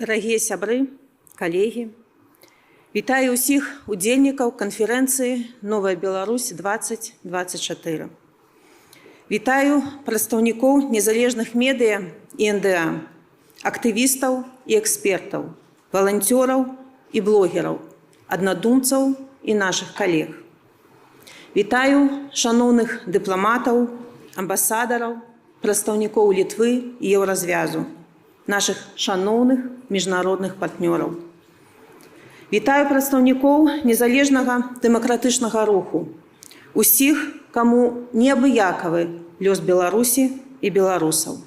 Дарагія сябры, калегі, вітаю ўсіх удзельнікаў канферэнцыі «Новая Беларусь 2024». Вітаю прадстаўнікоў незалежных медыа і НДА, актывістаў і экспертаў, валанцёраў і блогераў, аднадумцаў і нашых калег. Вітаю шаноўных дыпламатаў, амбасадараў, прадстаўнікоў Літвы і Еўразвязу, нашых шаноўных міжнародных партнёраў. Вітаю прадстаўнікоў незалежнага дэмакратычнага руху, усіх, каму неабыякавы лёс Беларусі і беларусаў.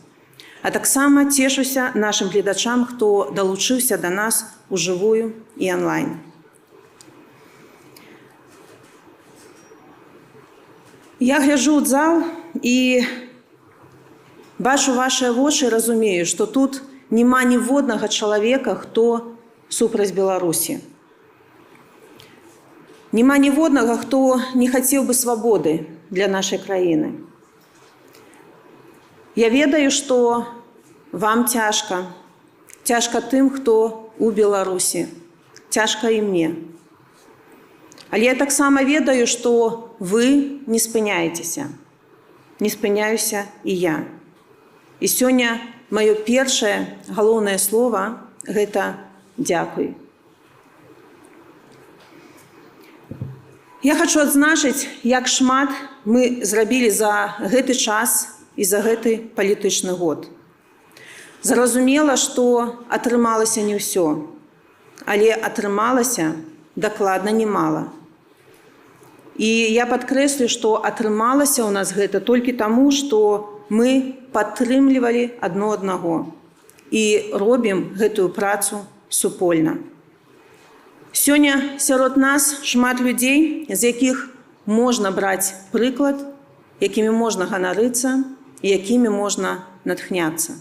А таксама цешуся нашым гледачам, хто далучыўся да нас ужывую і онлайн. Я гляджу ў зал і бачу вашыя вочы і разумею, што тут няма ніводнага чалавека, хто супраць Беларусі. Няма ніводнага, хто не хацеў бы свабоды для нашай краіны. Я ведаю, што вам цяжка. Цяжка тым, хто у Беларусі. Цяжка і мне. Але я таксама ведаю, што вы не спыняецеся. Не спыняюся і я. І сёння маё першае галоўнае слова – гэта «дзякуй». Я хочу адзначыць, як шмат мы зрабілі за гэты час і за гэты палітычны год. Зразумела, што атрымалася не ўсё, але атрымалася дакладна немала. І я падкрэслю, што атрымалася ў нас гэта толькі таму, што мы падтрымлівалі адно аднаго і робім гэтую працу супольна. Сёння сярод нас шмат людзей, з якіх можна браць прыклад, якімі можна ганарыцца і якімі можна натхняцца.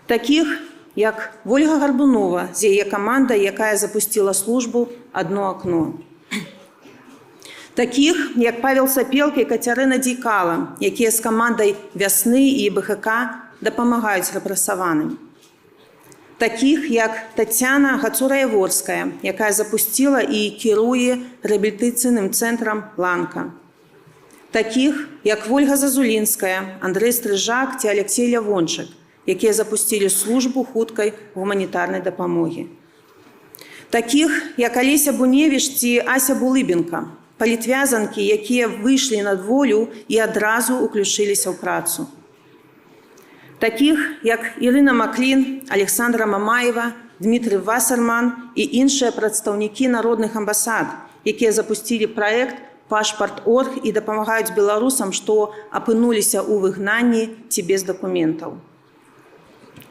Такіх, як Вольга Гарбунова з яе камандай, якая запусціла службу «Адно акно». Такіх, як Павел Сапелка і Кацярына Дзейкала, якія з камандай «Вясны» і БХК дапамагаюць рэпрэсаваным. Такіх, як Тацяна Гацура-Яворская, якая запусціла і кіруе рэабілітацыйным цэнтрам «Ланка». Такіх, як Вольга Зазулінская, Андрэй Стрыжак ці Алексей Лявончык, якія запусцілі службу хуткай гуманітарнай дапамогі. Такіх, як Алеся Буневіч ці Ася Булыбенка, палітвязанкі, якія выйшлі на волю і адразу уключыліся ў працу. Такіх, як Ірына Маклін, Александра Мамаева, Дмітрый Вассерман і іншыя прадстаўнікі народных амбасад, якія запусцілі праект «Пашпарт.орг» і дапамагаюць беларусам, што апынуліся ў выгнанні ці без дакументаў.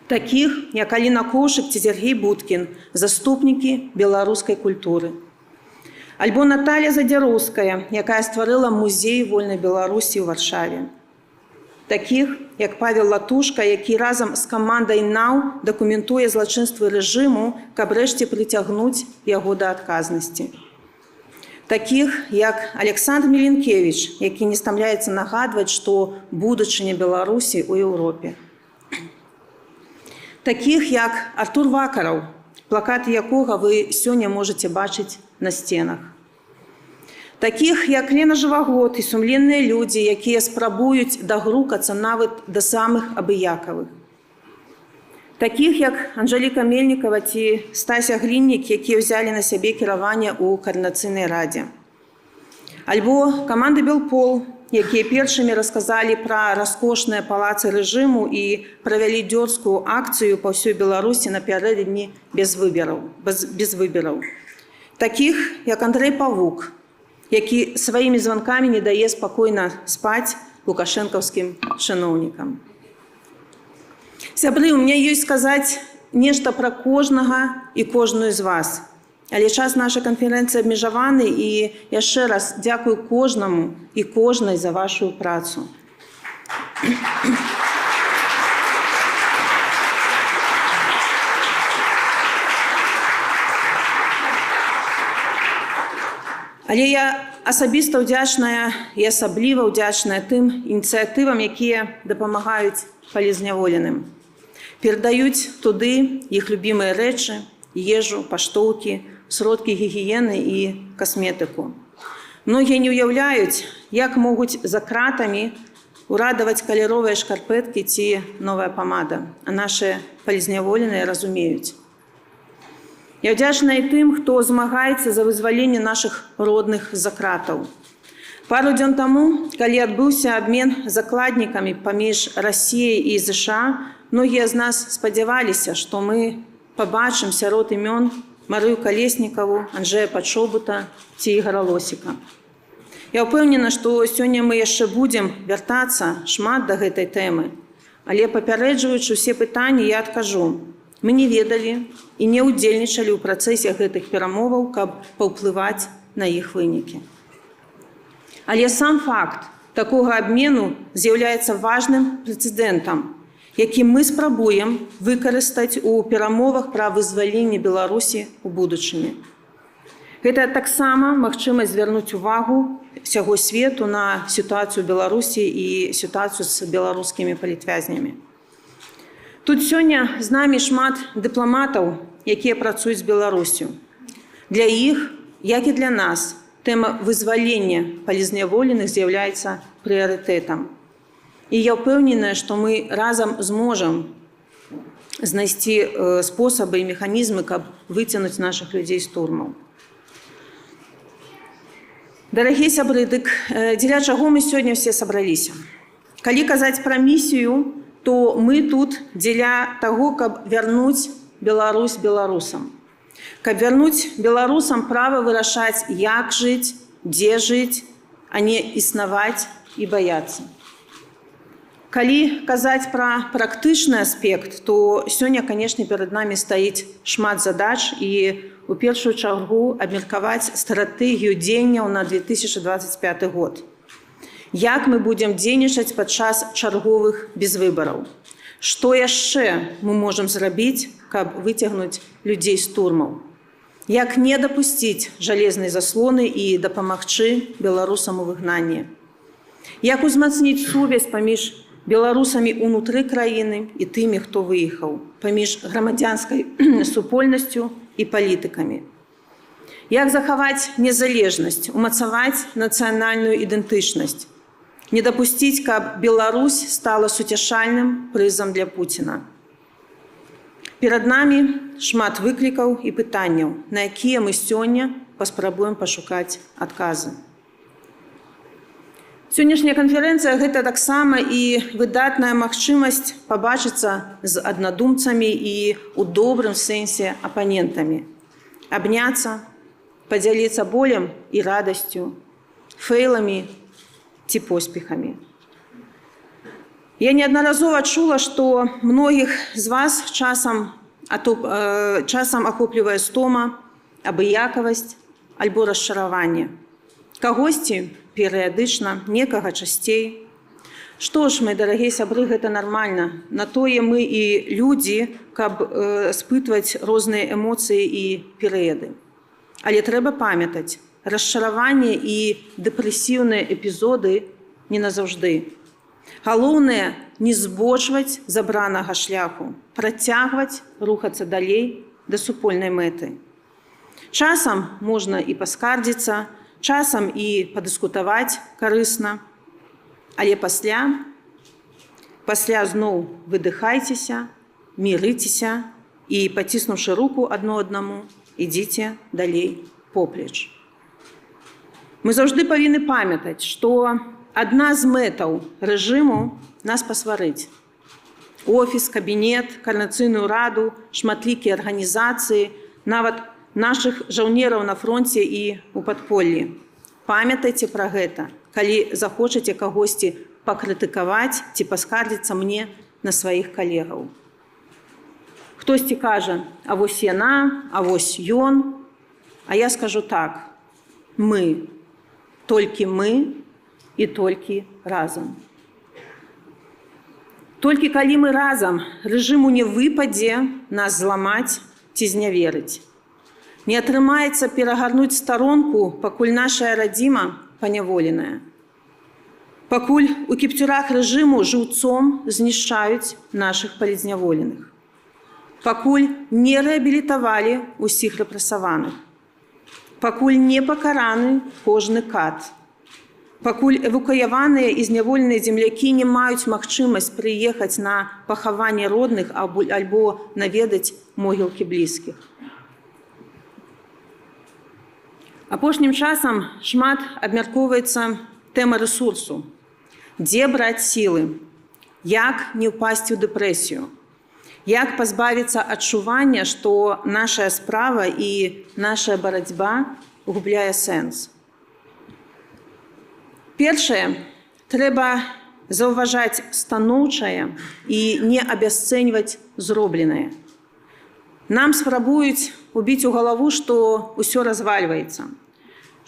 Такіх, як Аліна Коўшык ці Сергей Будкін, заступнікі беларускай культуры. Альбо Наталья Задзяроўская, якая стварыла музей вольнай Беларусі ў Варшаве. Такіх, як Павел Латушка, які разам з камандай НАУ дакументуе злачынствы рэжыму, каб рэшце прыцягнуць яго да адказнасці. Такіх, як Александр Міленкевіч, які не стамляецца нагадваць, што будучыня Беларусі ў Еўропе. Такіх, як Артур Вакараў, плакаты якога вы сёння можаце бачыць на сценах. Такіх, як Лена Жываглот і сумленныя людзі, якія спрабуюць дагрукацца нават да самых абыякавых. Такіх, як Анжэліка Мельнікава ці Стася Гліннік, якія ўзялі на сябе кіраванне ў Каардынацыйнай радзе. Альбо каманда «Белпол», якія першымі расказалі пра раскошныя палацы рэжыму і правялі дзёрзкую акцыю па ўсёй Беларусі напярэдадні без выбараў. Такіх, як Андрэй Павук, які сваімі званкамі не дае спакойна спаць лукашэнкаўскім чыноўнікам. Сябры, у мяне ёсць сказаць нешта пра кожнага і кожную з вас. Але час нашай канферэнцыі абмежаваны і яшчэ раз дзякую кожнаму і кожнай за вашу працу. Але я асабіста ўдзячная і асабліва ўдзячная тым ініцыятывам, якія дапамагаюць палізняволеным. перадаюць туды іх любімыя рэчы, ежу, паштоўкі, сродкі гігіены і касметыку. Многія не ўяўляюць, як могуць за кратамі урадаваць каляровыя шкарпэткі ці новая памада, а нашы палізняволеныя разумеюць. Я ўдзячна і тым, хто змагаецца за вызваленне нашых родных з-за кратаў. Пару дзён таму, калі адбыўся абмен закладнікамі паміж Расіяй і ЗША, многія з нас спадзяваліся, што мы пабачым сярод імён Марыю Калеснікаву, Анджэя Пачобута ці Ігара Лосіка. Я ўпэўнена, што сёння мы яшчэ будзем вяртацца шмат да гэтай тэмы, але папярэджваючы ўсе пытанні, я адкажу. Мы не ведалі і не ўдзельнічалі ў працэсе гэтых перамоваў, каб паўплываць на іх вынікі. Але сам факт такога абмену з'яўляецца важным прэцэдэнтам, які мы спрабуем выкарыстаць у перамовах пра вызваленне Беларусі ў будучыні. Гэта таксама магчымасць звярнуць увагу ўсяго свету на сітуацыю Беларусі і сітуацыю з беларускімі палітвязнямі. Тут сёння з намі шмат дыпламатаў, якія працуюць з Беларусю. Для іх, як і для нас, тэма вызвалення палізняволеных з'яўляецца прыярытэтам. І я ўпэўненая, што мы разам зможам знайсці спосабы і механізмы, каб выцягнуць нашых людзей з турмаў. Дарагія сябры, дык дзеля чаго мы сёння ўсе сабраліся? Калі казаць пра місію, то мы тут дзеля таго, каб вярнуць Беларусь беларусам. Каб вярнуць беларусам права вырашаць, як жыць, дзе жыць, а не існаваць і баяцца. Калі казаць пра практычны аспект, то сёння, канешне, перад намі стаіць шмат задач і у першую чаргу абмеркаваць стратэгію дзеянняў на 2025 год. Як мы будзем дзейнічаць падчас чарговых безвыбараў? Што яшчэ мы можам зрабіць, каб выцягнуць людзей з турмаў? Як не дапусціць жалезнай заслоны і дапамагчы беларусам у выгнанні? Як узмацніць сувязь паміж беларусамі ўнутры краіны і тымі, хто выехаў, паміж грамадзянскай супольнасцю і палітыкамі? Як захаваць незалежнасць, умацаваць нацыянальную ідэнтычнасць? Не дапусціць, каб Беларусь стала суцяшальным прызам для Пуціна. Перад намі шмат выклікаў і пытанняў, на якія мы сёння паспрабуем пашукаць адказы. Сённяшняя канферэнцыя – гэта таксама і выдатная магчымасць пабачыцца з аднадумцамі і ў добрым сэнсе апанентамі. Абняцца, падзяліцца болем і радасцю, фэйламі ці поспехамі. Я неаднаразова чула, што многіх з вас часам ахоплівае стома, абыякавасць альбо расчараванне. Кагосьці перыядычна, некага часцей. Што ж, мы, дарагія сябры, гэта нармальна. На тое мы і людзі, каб спытваць розныя эмоцыі і перыяды. Але трэба памятаць, расчараванне і дэпрэсіўныя эпізоды не назаўжды. Галоўнае не збочваць забранага шляху, працягваць рухацца далей да супольнай мэты. Часам можна і паскардзіцца, часам і падыскутаваць карысна, але пасля зноў выдыхайцеся, мірыцеся і, паціснуўшы руку адно аднаму, ідзіце далей поплеч. Мы заўжды павінны памятаць, што адна з мэтаў рэжыму нас пасварыць. Офіс, кабінет, каардынацыйную раду, шматлікія арганізацыі, нават нашых жаўнераў на фронце і ў падполлі. Памятайце пра гэта, калі захочаце кагосьці пакрытыкаваць ці паскардзіцца мне на сваіх калегаў. Хтосьці кажа, а вось яна, а вось ён. А я скажу так, мы, толькі мы і толькі разам. Толькі калі мы разам, рэжыму не выпадзе нас зламаць ці зняверыць. Не атрымаецца перагарнуць старонку, пакуль нашая радзіма паняволеная. Пакуль у кіпцюрах рэжыму жыўцом знішчаюць нашых палізняволеных. Пакуль не рэабілітавалі ўсіх рэпрэсаваных. Пакуль не пакараны кожны кат. Пакуль эвакуяваныя і зняволеныя землякі не маюць магчымасць прыехаць на пахаванне родных альбо наведаць могілкі блізкіх. Апошнім часам шмат абмяркоўваецца тэма рэсурсу. Дзе браць сілы? Як не ўпасці ў дэпрэсію? Як пазбавіцца адчування, што наша справа і наша барацьба губляе сэнс? Першае, трэба заўважаць станоўчае і не абясцэньваць зробленае. Нам спрабуюць убіць у галаву, што ўсё развальваецца,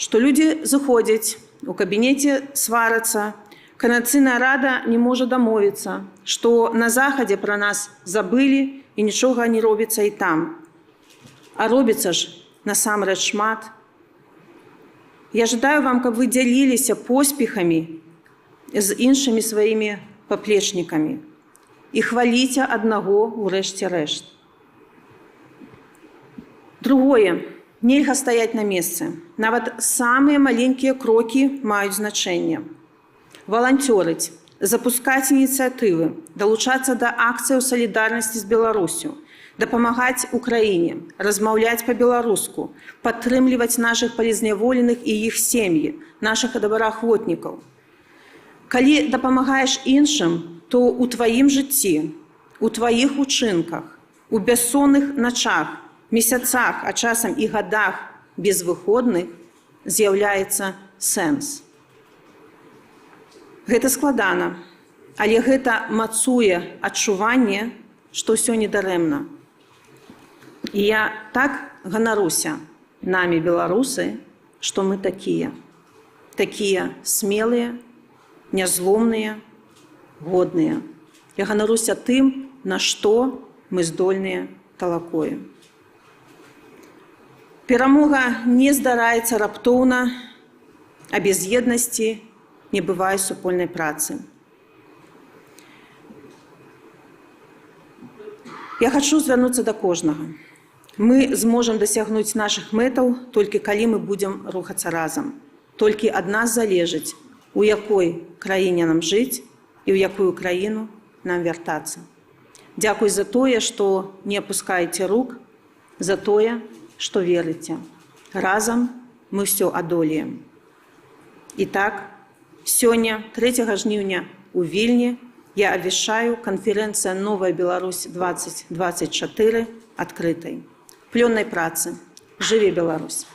што людзі заходзяць, у кабінеце сварацца, Координаційная рада не можа дамовіцца, што на Захадзе пра нас забылі і нічога не робіцца і там. А робіцца ж насамрэч шмат. Я жадаю вам, каб вы дзяліліся поспехамі з іншымі сваімі паплечнікамі і хваліце аднаго ўрэшце рэшт. Другое. Нельга стаяць на месцы. Нават самыя маленькія крокі маюць значэнне. Валанцёрыць, запускаць ініцыятывы, далучацца да акцыяў салідарнасці з Беларусю, дапамагаць Украіне, размаўляць па-беларуску, падтрымліваць нашых палізняволеных і іх сем'і, нашых добраахвотнікаў. Калі дапамагаеш іншым, то ў тваім жыцці, у тваіх учынках, у бяссонных начах, месяцах, а часам і гадах безвыходных з'яўляецца сэнс. Гэта складана, але гэта мацуе адчуванне, што ўсё недарэмна. І я так ганаруся намі, беларусы, што мы такія. Такія смелыя, нязломныя, годныя. Я ганаруся тым, на што мы здольныя талакою. Перамога не здараецца раптоўна, а без еднасці не бывае супольнай працы. Я хочу звярнуцца да кожнага. Мы зможам дасягнуць нашых мэтаў толькі калі мы будзем рухацца разам. Толькі ад нас залежыць, у якой краіне нам жыць і ў якую краіну нам вяртацца. Дзякуй за тое, што не апускаеце рук, за тое, што верыце. Разам мы ўсё адолеем. І так, сёння, 3 жніўня у Вільні, я абвяшчаю канферэнцыя «Новая Беларусь-2024» адкрытай. Плённай працы. Жыве Беларусь!